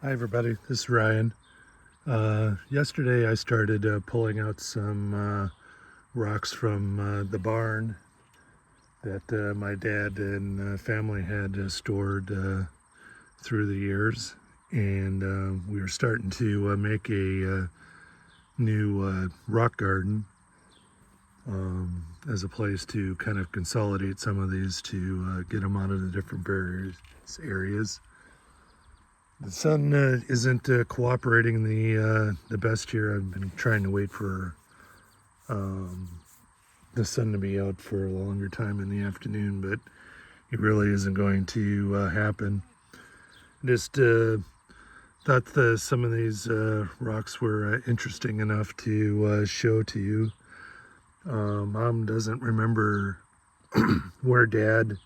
Hi everybody, this is Ryan. Yesterday I started pulling out some rocks from the barn that my dad and family had stored through the years, and we were starting to make a new rock garden as a place to kind of consolidate some of these to get them out of the different various areas. The sun isn't cooperating the best here. I've been trying to wait for the sun to be out for a longer time in the afternoon, but it really isn't going to happen. Just thought some of these rocks were interesting enough to show to you. Mom doesn't remember where Dad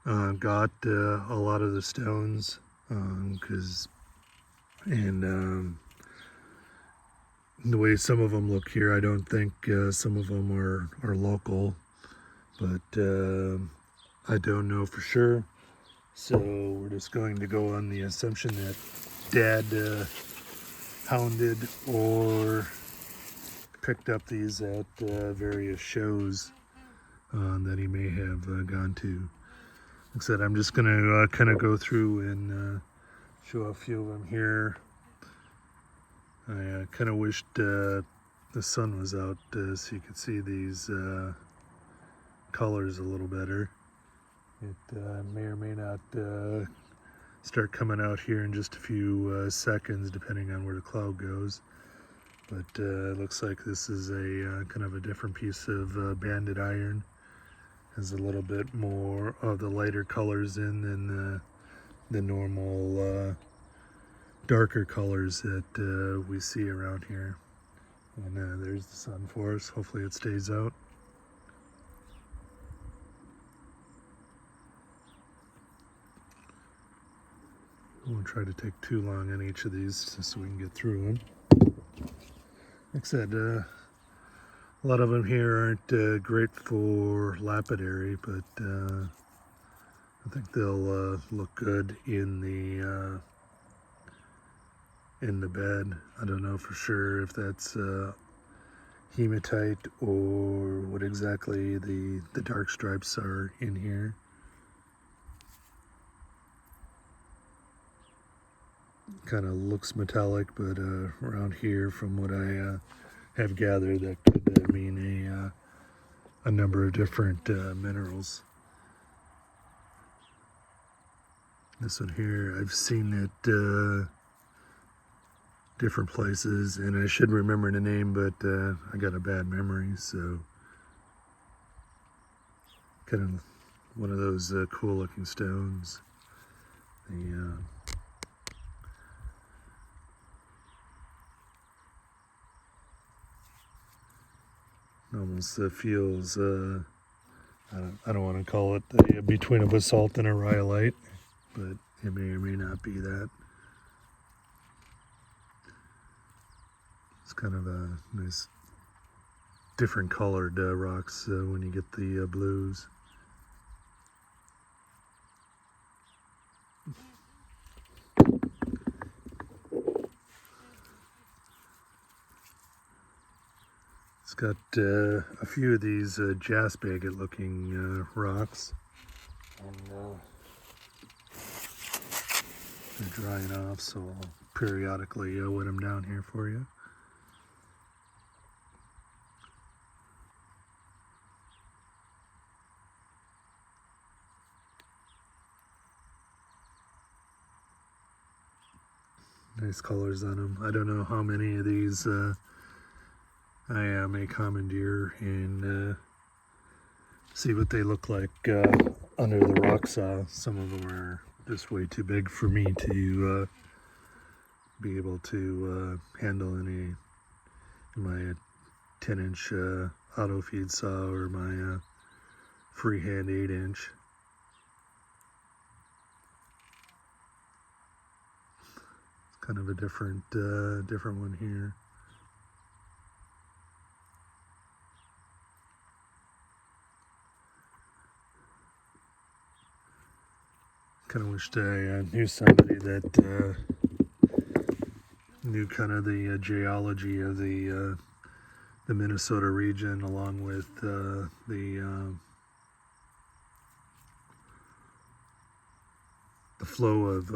got a lot of the stones, and the way some of them look here, I don't think some of them are local, but I don't know for sure. So we're just going to go on the assumption that Dad hounded or picked up these at various shows that he may have gone to. Like I said, I'm just going to kind of go through and show a few of them here. I kind of wished the sun was out so you could see these colors a little better. It may or may not start coming out here in just a few seconds, depending on where the cloud goes. But it looks like this is a kind of a different piece of banded iron. Has a little bit more of the lighter colors in than the normal darker colors that we see around here. And there's the sun for us. Hopefully it stays out. I won't try to take too long on each of these just so we can get through them. Like I said, a lot of them here aren't great for lapidary, but I think they'll look good in the bed. I don't know for sure if that's hematite or what exactly the dark stripes are in here. Kind of looks metallic, but around here, from what I have gathered, that could mean a number of different minerals. This one here, I've seen it different places, and I should remember the name, but I got a bad memory, so kind of one of those cool looking stones. The almost feels I don't want to call it between a basalt and a rhyolite, but it may or may not be that. It's kind of a nice different colored rocks when you get the blues. It's got a few of these jasp agate looking rocks, and they're drying off, so I'll periodically wet them down here for you. Nice colors on them. I don't know how many of these I may commandeer and see what they look like under the rock saw. Some of them are just way too big for me to be able to handle in my 10-inch auto feed saw or my freehand 8-inch. It's kind of a different one here. Kind of wished I knew somebody that knew kind of the geology of the Minnesota region, along with the flow of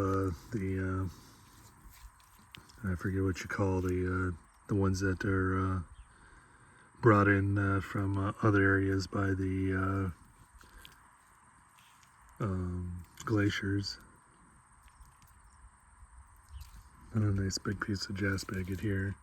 I forget what you call the ones that are brought in from other areas by the glaciers. And a nice big piece of jasper agate here.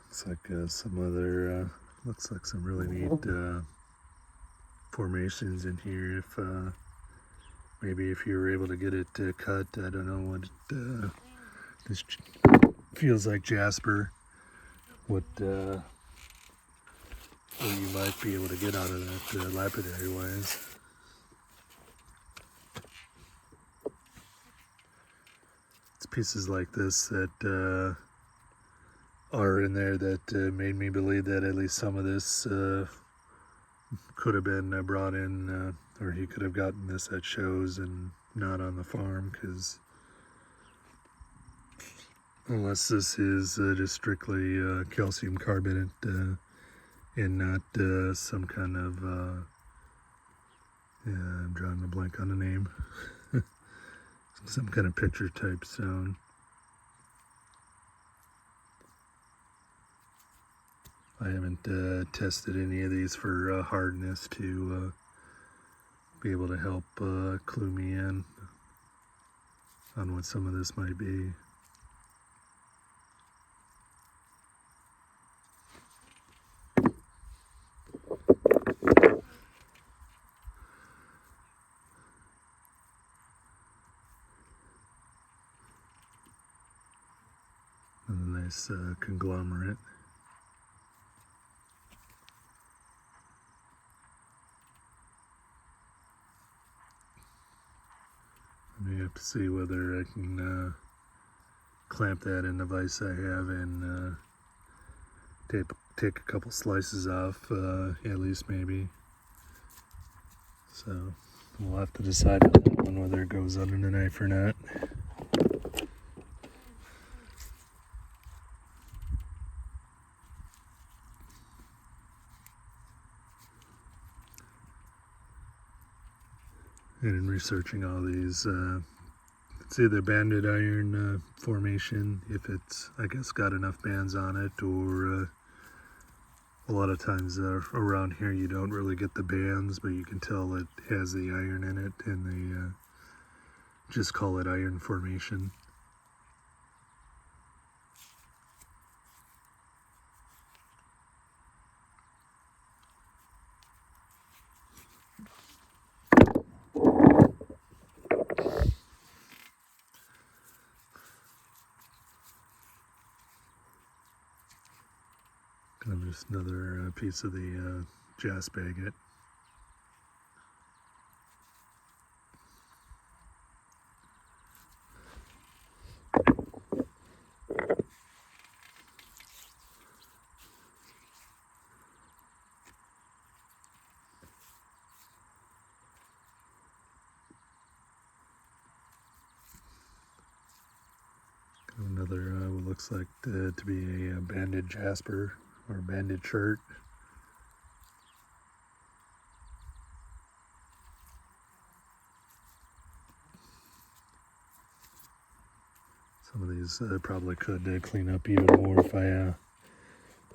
Looks like some other, looks like some really neat formations in here. If maybe if you were able to get it cut, I don't know what this feels like jasper. What you might be able to get out of that lapidary wise. It's pieces like this that are in there that made me believe that at least some of this could have been brought in, or he could have gotten this at shows and not on the farm, because unless this is just strictly calcium carbonate and not some kind of yeah, I'm drawing a blank on the name, some kind of picture type stone. I haven't tested any of these for hardness to be able to help clue me in on what some of this might be. And a nice conglomerate. I may have to see whether I can clamp that in the vise I have and take a couple slices off, at least maybe. So we'll have to decide on that one, whether it goes under the knife or not. And in researching all these, it's either banded iron formation, if it's, I guess, got enough bands on it, or a lot of times around here you don't really get the bands, but you can tell it has the iron in it, and they just call it iron formation. Kind of just another piece of the jasper agate. Another what looks like to be a banded jasper or banded chert. Some of these probably could clean up even more if I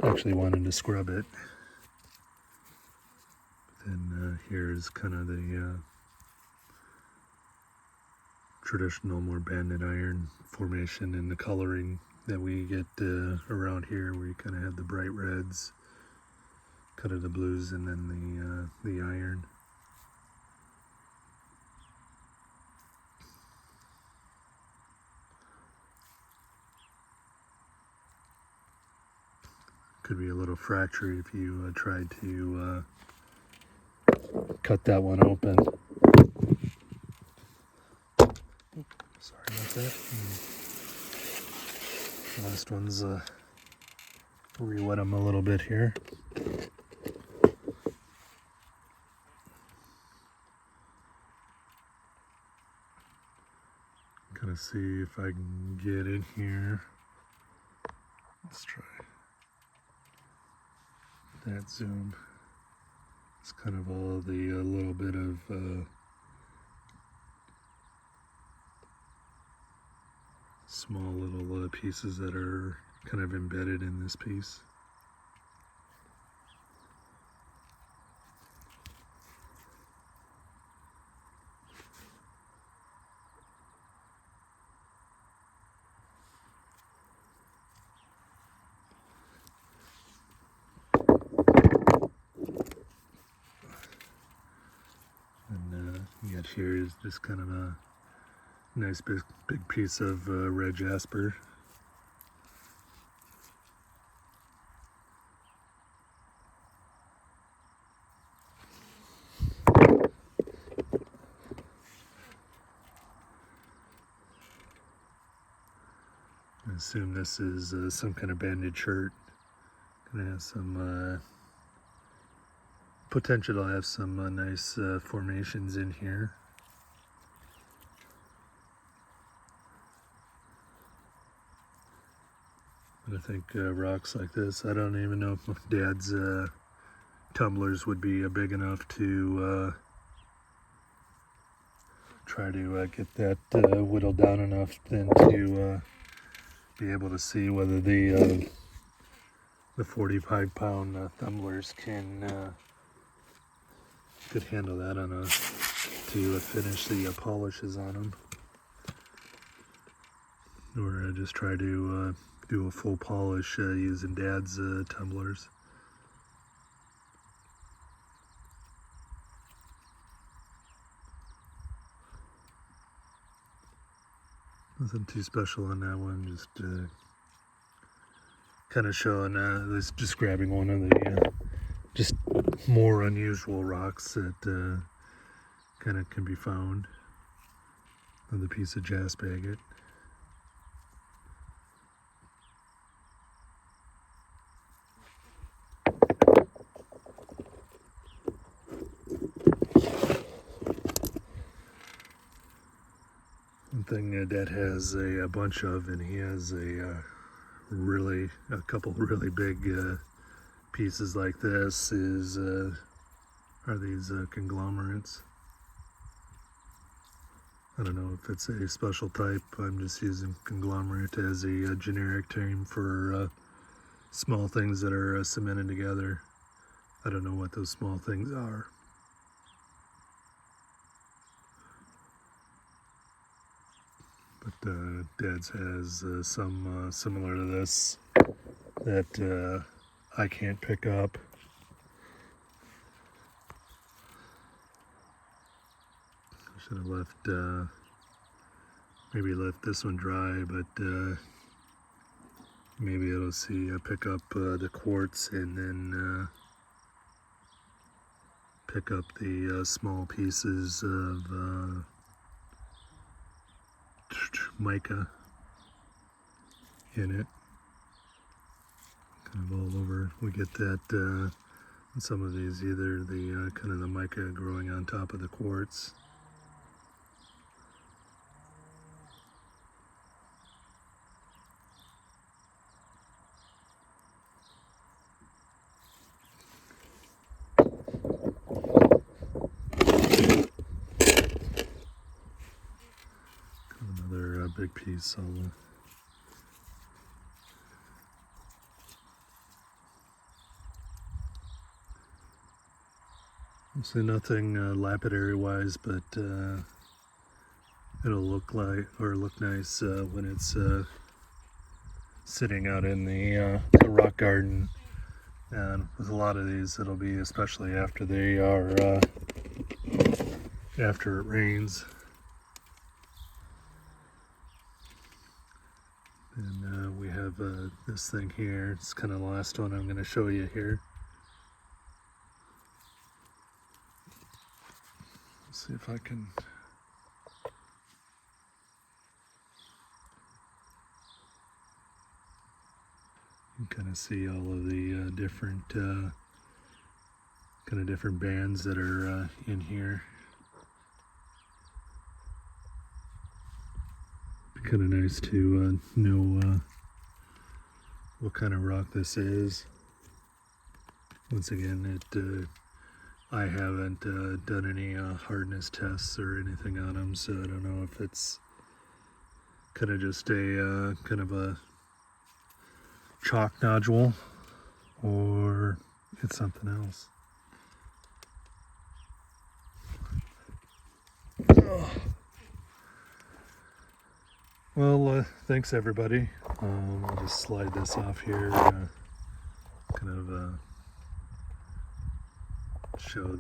actually wanted to scrub it. And here's kind of the traditional, more banded iron formation and the coloring that we get around here, where you kind of have the bright reds, kind of the blues, and then the iron. Could be a little fracture if you tried to cut that one open. Sorry about that. Last one's re-wet them a little bit here. Gonna see if I can get in here. Let's try that zoom. It's kind of all the little bit of small little pieces that are kind of embedded in this piece. And yet here is this kind of a nice big piece of red jasper. I assume this is some kind of banded shirt. Gonna have some potential to have some nice formations in here. But I think rocks like this, I don't even know if Dad's tumblers would be big enough to try to get that whittled down enough then to be able to see whether the 45-pound tumblers could handle that on to finish the polishes on them. Or just try to do a full polish using Dad's tumblers. Nothing too special on that one, just kind of showing this, just grabbing one of the just more unusual rocks that kind of can be found on the piece of jasper agate. One thing Dad has a bunch of, and he has a couple really big pieces like this, are these conglomerates. I don't know if it's a special type. I'm just using conglomerate as a generic term for small things that are cemented together. I don't know what those small things are. But Dad's has some similar to this that I can't pick up. I should have left, maybe left this one dry, but maybe it'll pick up the quartz and then pick up the small pieces of mica in it, kind of all over. We get that in some of these, either the kind of the mica growing on top of the quartz. Another big piece. I'll say nothing lapidary wise, but it'll look nice when it's sitting out in the rock garden. And with a lot of these, it'll be especially after they are after it rains. And we have have this thing here. It's kind of the last one I'm going to show you here. Let's see if I can. You can kind of see all of the different different bands that are in here. Be kind of nice to know what kind of rock this is. Once again, I haven't done any hardness tests or anything on them, so I don't know if it's kind of just a kind of a chalk nodule or it's something else. Well, thanks everybody. I'll just slide this off here, kind of show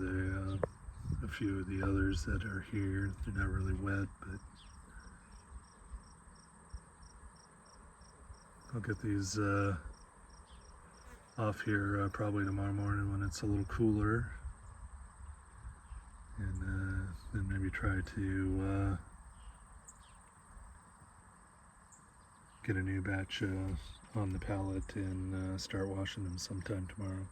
a few of the others that are here. They're not really wet, but I'll get these off here probably tomorrow morning when it's a little cooler, and then maybe try to get a new batch on the pallet and start washing them sometime tomorrow.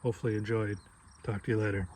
Hopefully you enjoyed. Talk to you later.